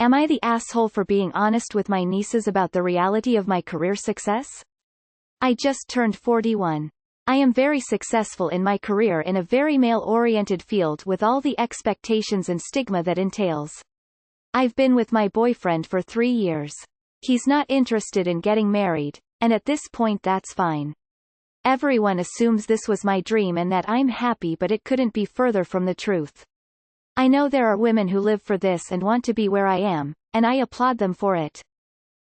Am I the asshole for being honest with my nieces about the reality of my career success? I just turned 41. I am very successful in my career in a very male-oriented field with all the expectations and stigma that entails. I've been with my boyfriend for 3 years. He's not interested in getting married, and at this point that's fine. Everyone assumes this was my dream and that I'm happy, but it couldn't be further from the truth. I know there are women who live for this and want to be where I am, and I applaud them for it.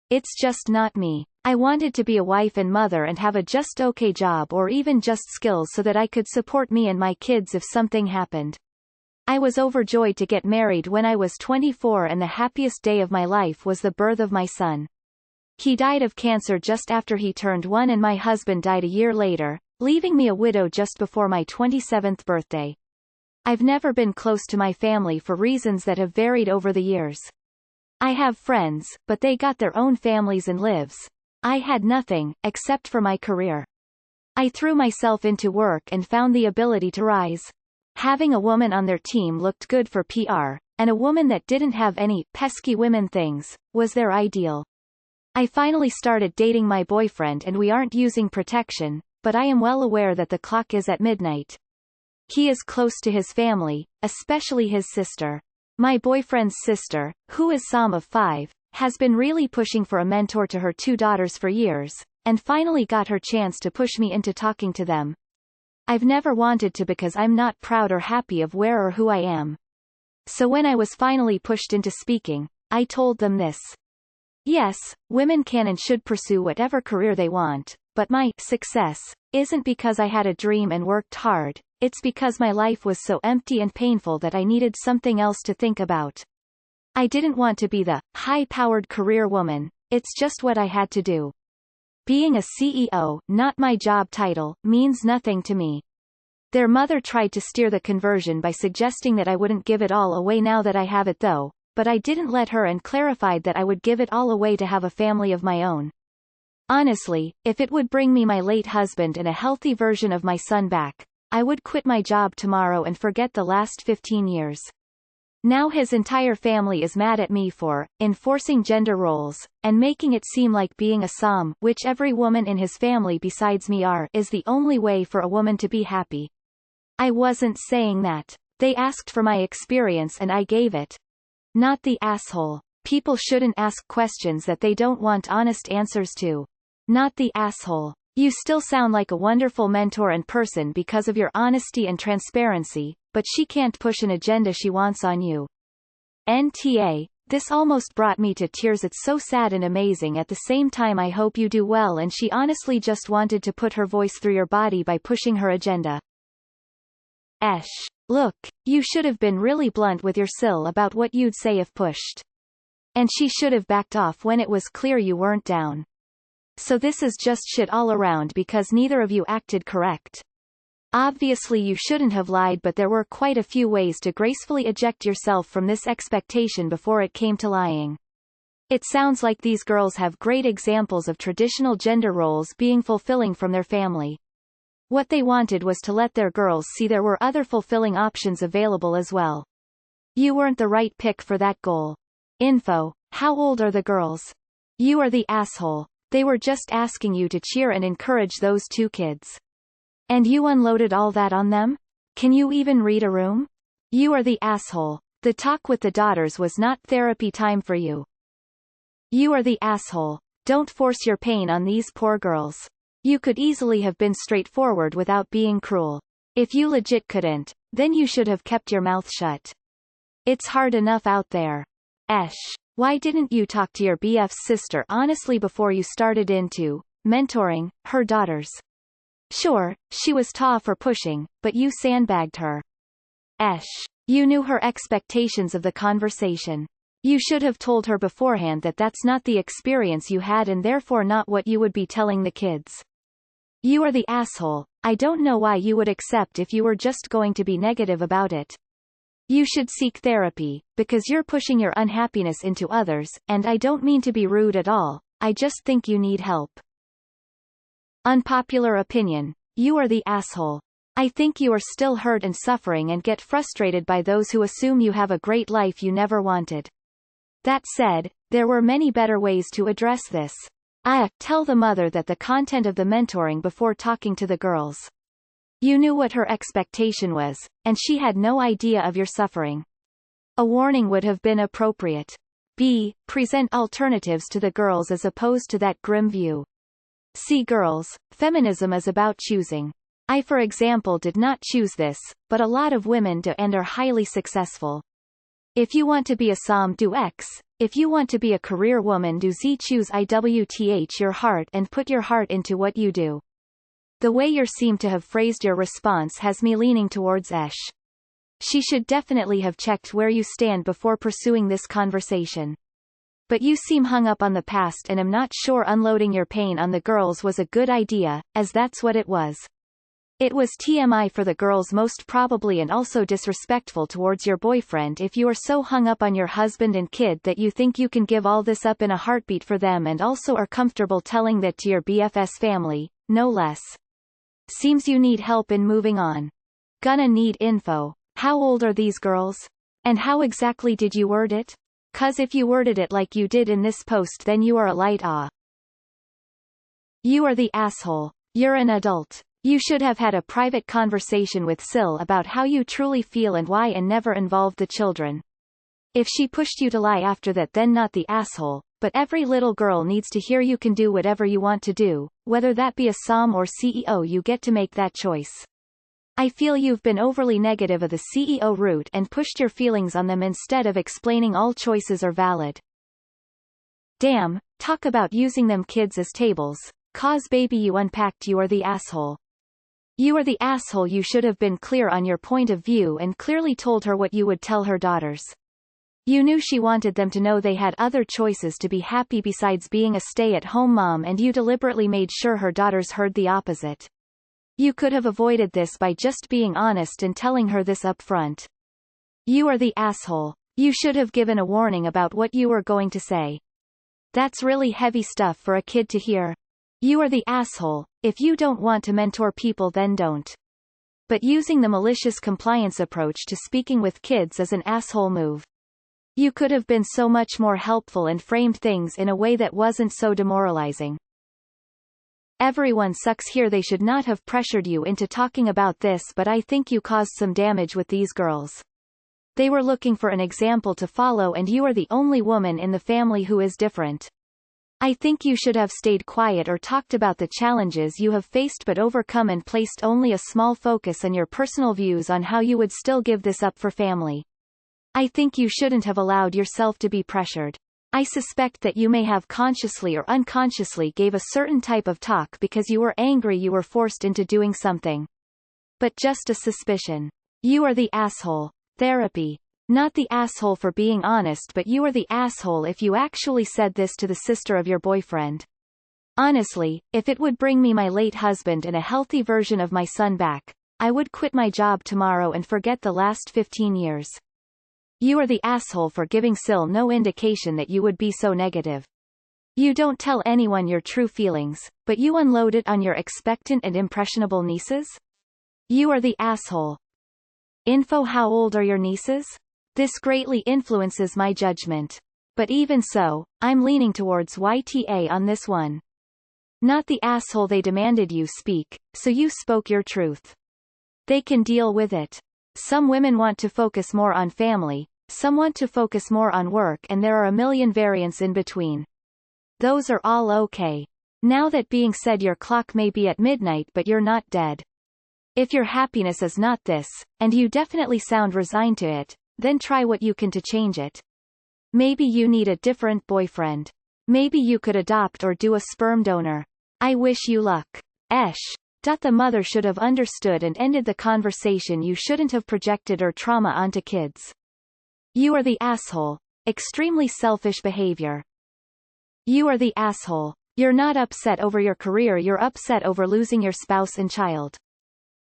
It's just not me. I wanted to be a wife and mother and have a just okay job or even just skills so that I could support me and my kids if something happened. I was overjoyed to get married when I was 24, and the happiest day of my life was the birth of my son. He died of cancer just after he turned 1, and my husband died a year later, leaving me a widow just before my 27th birthday. I've never been close to my family for reasons that have varied over the years. I have friends, but they got their own families and lives. I had nothing, except for my career. I threw myself into work and found the ability to rise. Having a woman on their team looked good for PR, and a woman that didn't have any pesky women things was their ideal. I finally started dating my boyfriend and we aren't using protection, but I am well aware that the clock is at midnight. He is close to his family, especially his sister. My boyfriend's sister, who is Sam of 5, has been really pushing for a mentor to her 2 daughters for years, and finally got her chance to push me into talking to them. I've never wanted to because I'm not proud or happy of where or who I am. So when I was finally pushed into speaking, I told them this. Yes, women can and should pursue whatever career they want, but my success isn't because I had a dream and worked hard, it's because my life was so empty and painful that I needed something else to think about. I didn't want to be the high-powered career woman, it's just what I had to do. Being a CEO, not my job title, means nothing to me. Their mother tried to steer the conversion by suggesting that I wouldn't give it all away now that I have it though, but I didn't let her, and clarified that I would give it all away to have a family of my own. Honestly, if it would bring me my late husband and a healthy version of my son back, I would quit my job tomorrow and forget the last 15 years. Now his entire family is mad at me for enforcing gender roles, and making it seem like being a Sam, which every woman in his family besides me are, is the only way for a woman to be happy. I wasn't saying that. They asked for my experience and I gave it. Not the asshole. People shouldn't ask questions that they don't want honest answers to. Not the asshole. You still sound like a wonderful mentor and person because of your honesty and transparency, but she can't push an agenda she wants on you. NTA, this almost brought me to tears. It's so sad and amazing at the same time. I hope you do well, and she honestly just wanted to put her voice through your body by pushing her agenda. Esh. Look, you should have been really blunt with your sil about what you'd say if pushed. And she should have backed off when it was clear you weren't down. So this is just shit all around because neither of you acted correct. Obviously you shouldn't have lied, but there were quite a few ways to gracefully eject yourself from this expectation before it came to lying. It sounds like these girls have great examples of traditional gender roles being fulfilling from their family. What they wanted was to let their girls see there were other fulfilling options available as well. You weren't the right pick for that goal. Info: how old are the girls? You are the asshole. They were just asking you to cheer and encourage those 2 kids. And you unloaded all that on them? Can you even read a room? You are the asshole. The talk with the daughters was not therapy time for you. You are the asshole. Don't force your pain on these poor girls. You could easily have been straightforward without being cruel. If you legit couldn't, then you should have kept your mouth shut. It's hard enough out there. Esh. Why didn't you talk to your BF's sister honestly before you started into mentoring her daughters? Sure, she was tough for pushing, but you sandbagged her. Esh. You knew her expectations of the conversation. You should have told her beforehand that that's not the experience you had and therefore not what you would be telling the kids. You are the asshole. I don't know why you would accept if you were just going to be negative about it. You should seek therapy, because you're pushing your unhappiness into others, and I don't mean to be rude at all, I just think you need help. Unpopular opinion. You are the asshole. I think you are still hurt and suffering and get frustrated by those who assume you have a great life you never wanted. That said, there were many better ways to address this. Tell the mother that the content of the mentoring before talking to the girls. You knew what her expectation was, and she had no idea of your suffering. A warning would have been appropriate. B. Present alternatives to the girls as opposed to that grim view. See girls, feminism is about choosing. I, for example, did not choose this, but a lot of women do and are highly successful. If you want to be a som, do X. If you want to be a career woman, do Z. Choose IWTH your heart and put your heart into what you do. The way you seem to have phrased your response has me leaning towards Esh. She should definitely have checked where you stand before pursuing this conversation. But you seem hung up on the past and am not sure unloading your pain on the girls was a good idea, as that's what it was. It was TMI for the girls most probably, and also disrespectful towards your boyfriend if you are so hung up on your husband and kid that you think you can give all this up in a heartbeat for them, and also are comfortable telling that to your BFS family, no less. Seems you need help in moving on. Gonna need info. How old are these girls? And how exactly did you word it? 'Cause if you worded it like you did in this post, then you are a light You are the asshole. You're an adult. You should have had a private conversation with Sil about how you truly feel and why, and never involved the children. If she pushed you to lie after that, then not the asshole, but every little girl needs to hear you can do whatever you want to do, whether that be a som or CEO. You get to make that choice. I feel you've been overly negative of the CEO route and pushed your feelings on them instead of explaining all choices are valid. Damn, talk about using them kids as tables. Cause baby, you unpacked. You are the asshole. You are the asshole. You should have been clear on your point of view and clearly told her what you would tell her daughters. You knew she wanted them to know they had other choices to be happy besides being a stay-at-home mom, and you deliberately made sure her daughters heard the opposite. You could have avoided this by just being honest and telling her this up front. You are the asshole. You should have given a warning about what you were going to say. That's really heavy stuff for a kid to hear. You are the asshole. If you don't want to mentor people, then don't. But using the malicious compliance approach to speaking with kids is an asshole move. You could have been so much more helpful and framed things in a way that wasn't so demoralizing. Everyone sucks here. They should not have pressured you into talking about this, but I think you caused some damage with these girls. They were looking for an example to follow, and you are the only woman in the family who is different. I think you should have stayed quiet or talked about the challenges you have faced but overcome, and placed only a small focus on your personal views on how you would still give this up for family. I think you shouldn't have allowed yourself to be pressured. I suspect that you may have consciously or unconsciously gave a certain type of talk because you were angry you were forced into doing something. But just a suspicion. You are the asshole. Therapy. Not the asshole for being honest, but you are the asshole if you actually said this to the sister of your boyfriend. Honestly, if it would bring me my late husband and a healthy version of my son back, I would quit my job tomorrow and forget the last 15 years. You are the asshole for giving Sil no indication that you would be so negative. You don't tell anyone your true feelings, but you unload it on your expectant and impressionable nieces? You are the asshole. Info. How old are your nieces? This greatly influences my judgment. But even so, I'm leaning towards YTA on this one. Not the asshole. They demanded you speak, so you spoke your truth. They can deal with it. Some women want to focus more on family, some want to focus more on work, and there are a million variants in between. Those are all okay. Now that being said, your clock may be at midnight, but you're not dead. If your happiness is not this, and you definitely sound resigned to it, then try what you can to change it. Maybe you need a different boyfriend. Maybe you could adopt or do a sperm donor. I wish you luck. Esh. The mother should have understood and ended the conversation. You shouldn't have projected or trauma onto kids. You are the asshole. Extremely selfish behavior. You are the asshole. You're not upset over your career, you're upset over losing your spouse and child.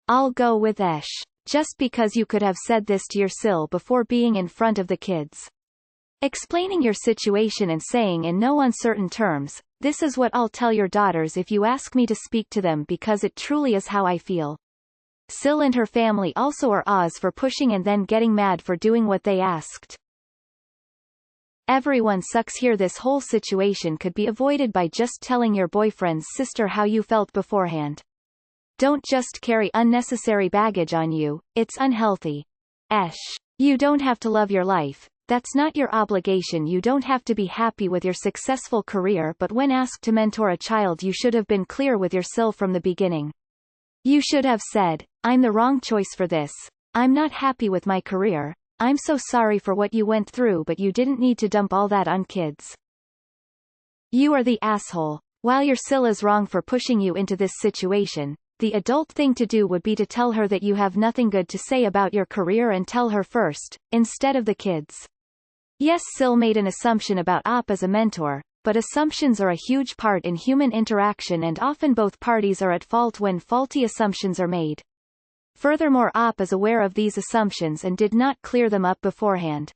I'll go with Esh. Just because you could have said this to your Sil before being in front of the kids. Explaining your situation and saying in no uncertain terms, this is what I'll tell your daughters if you ask me to speak to them, because it truly is how I feel. Sil and her family also are Oz for pushing and then getting mad for doing what they asked. Everyone sucks here. This whole situation could be avoided by just telling your boyfriend's sister how you felt beforehand. Don't just carry unnecessary baggage on you, it's unhealthy. You don't have to love your life, that's not your obligation. You don't have to be happy with your successful career, but when asked to mentor a child you should have been clear with your sil from the beginning. You should have said, I'm the wrong choice for this. I'm not happy with my career. I'm so sorry for what you went through, but you didn't need to dump all that on kids. You are the asshole. While your sil is wrong for pushing you into this situation, the adult thing to do would be to tell her that you have nothing good to say about your career and tell her first, instead of the kids. Yes, sil made an assumption about Op as a mentor, but assumptions are a huge part in human interaction and often both parties are at fault when faulty assumptions are made. Furthermore, Op is aware of these assumptions and did not clear them up beforehand.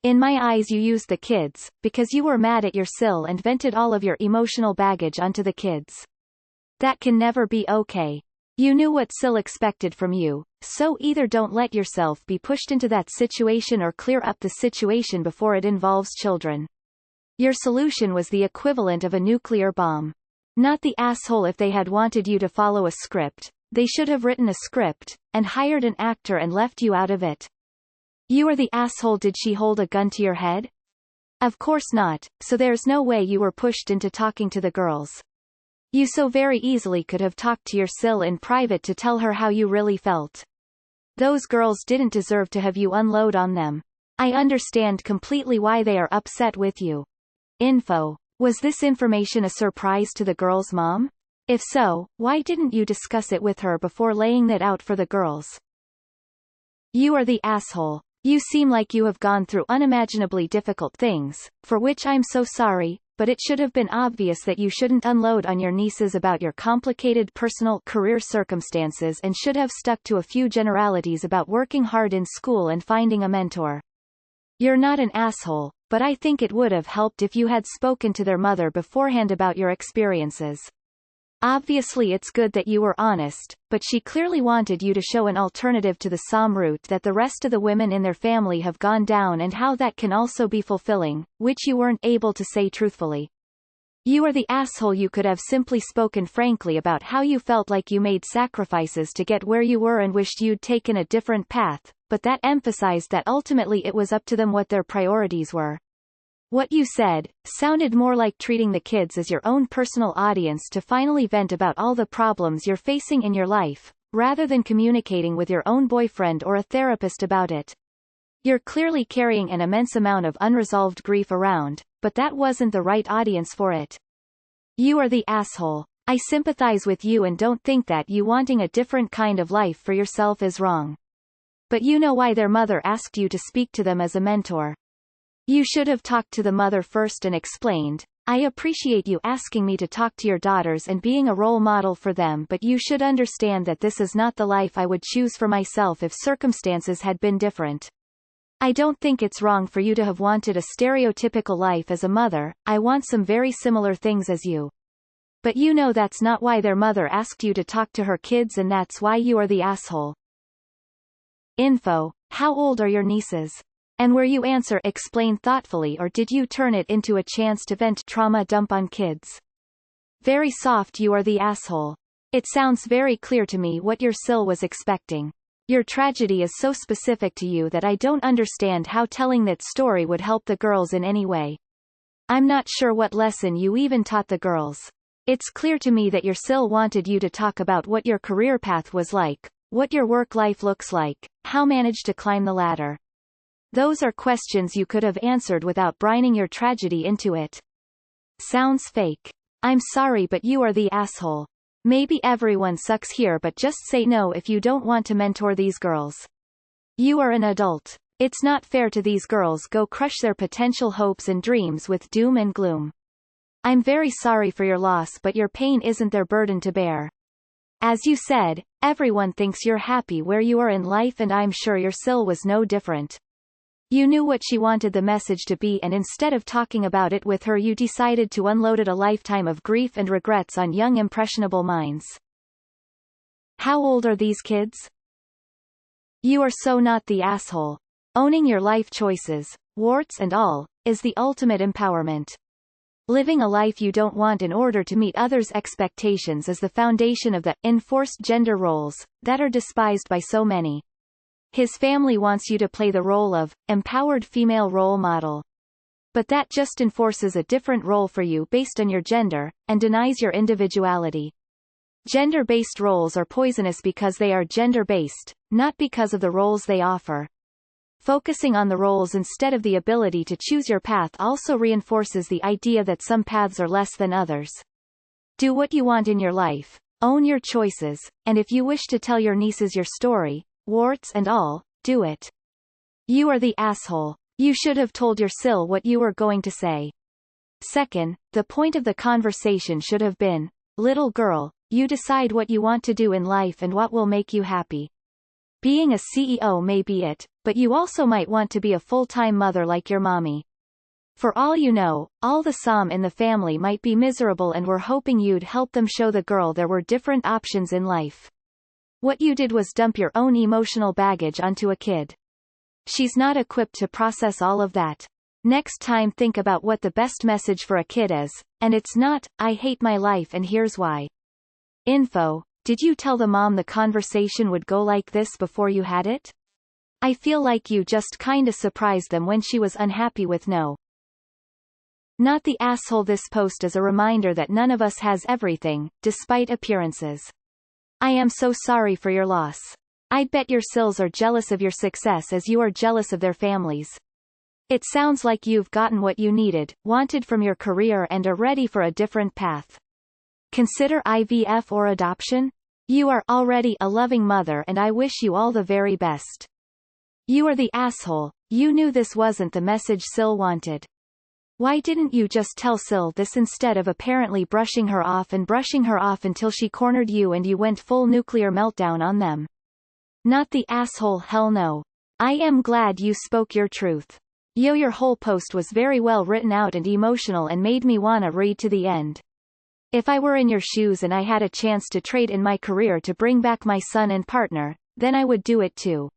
In my eyes you used the kids, because you were mad at your sil and vented all of your emotional baggage onto the kids. That can never be okay. You knew what sil expected from you, so either don't let yourself be pushed into that situation or clear up the situation before it involves children. Your solution was the equivalent of a nuclear bomb. Not the asshole. If they had wanted you to follow a script, they should have written a script, and hired an actor and left you out of it. You are the asshole. Did she hold a gun to your head? Of course not, so there's no way you were pushed into talking to the girls. You so very easily could have talked to your sil in private to tell her how you really felt. Those girls didn't deserve to have you unload on them. I understand completely why they are upset with you. Info. Was this information a surprise to the girl's mom? If so, why didn't you discuss it with her before laying that out for the girls? You are the asshole. You seem like you have gone through unimaginably difficult things, for which I'm so sorry, but it should have been obvious that you shouldn't unload on your nieces about your complicated personal career circumstances and should have stuck to a few generalities about working hard in school and finding a mentor. You're not an asshole, but I think it would have helped if you had spoken to their mother beforehand about your experiences. Obviously it's good that you were honest, but she clearly wanted you to show an alternative to the SOM route that the rest of the women in their family have gone down and how that can also be fulfilling, which you weren't able to say truthfully. You are the asshole. You could have simply spoken frankly about how you felt like you made sacrifices to get where you were and wished you'd taken a different path, but that emphasized that ultimately it was up to them what their priorities were. What you said sounded more like treating the kids as your own personal audience to finally vent about all the problems you're facing in your life, rather than communicating with your own boyfriend or a therapist about it. You're clearly carrying an immense amount of unresolved grief around, but that wasn't the right audience for it. You are the asshole. I sympathize with you and don't think that you wanting a different kind of life for yourself is wrong. But you know why their mother asked you to speak to them as a mentor. You should have talked to the mother first and explained, I appreciate you asking me to talk to your daughters and being a role model for them, but you should understand that this is not the life I would choose for myself if circumstances had been different. I don't think it's wrong for you to have wanted a stereotypical life as a mother. I want some very similar things as you. But you know that's not why their mother asked you to talk to her kids, and that's why you are the asshole. Info. How old are your nieces? And where you answer explain thoughtfully, or did you turn it into a chance to vent trauma dump on kids? Very soft. You are the asshole. It sounds very clear to me what your sil was expecting. Your tragedy is so specific to you that I don't understand how telling that story would help the girls in any way. I'm not sure what lesson you even taught the girls. It's clear to me that your sil wanted you to talk about what your career path was like, what your work life looks like, how managed to climb the ladder. Those are questions you could have answered without brining your tragedy into it. Sounds fake. I'm sorry, but you are the asshole. Maybe everyone sucks here, but just say no if you don't want to mentor these girls. You are an adult. It's not fair to these girls. Go crush their potential hopes and dreams with doom and gloom. I'm very sorry for your loss, but your pain isn't their burden to bear. As you said, everyone thinks you're happy where you are in life, and I'm sure your sil was no different. You knew what she wanted the message to be, and instead of talking about it with her you decided to unload a lifetime of grief and regrets on young impressionable minds. How old are these kids? You are so not the asshole. Owning your life choices, warts and all, is the ultimate empowerment. Living a life you don't want in order to meet others' expectations is the foundation of the enforced gender roles that are despised by so many. His family wants you to play the role of empowered female role model. But that just enforces a different role for you based on your gender, and denies your individuality. Gender-based roles are poisonous because they are gender-based, not because of the roles they offer. Focusing on the roles instead of the ability to choose your path also reinforces the idea that some paths are less than others. Do what you want in your life, own your choices, and if you wish to tell your nieces your story, warts and all, do it. You are the asshole. You should have told your Sil what you were going to say. Second, the point of the conversation should have been, little girl, you decide what you want to do in life and what will make you happy. Being a CEO may be it, but you also might want to be a full-time mother like your mommy. For all you know, all the Som in the family might be miserable and were hoping you'd help them show the girl there were different options in life. What you did was dump your own emotional baggage onto a kid. She's not equipped to process all of that. Next time think about what the best message for a kid is, and it's not, I hate my life and here's why. Info. Did you tell the mom the conversation would go like this before you had it? I feel like you just kinda surprised them when she was unhappy with no. Not the asshole. This post is a reminder that none of us has everything, despite appearances. I am so sorry for your loss. I'd bet your Sils are jealous of your success as you are jealous of their families. It sounds like you've gotten what you needed, wanted from your career and are ready for a different path. Consider IVF or adoption? You are already a loving mother and I wish you all the very best. You are the asshole. You knew this wasn't the message Sil wanted. Why didn't you just tell Sil this instead of apparently brushing her off until she cornered you and you went full nuclear meltdown on them? Not the asshole. Hell no. I am glad you spoke your truth. Yo, your whole post was very well written out and emotional and made me wanna read to the end. If I were in your shoes and I had a chance to trade in my career to bring back my son and partner, then I would do it too.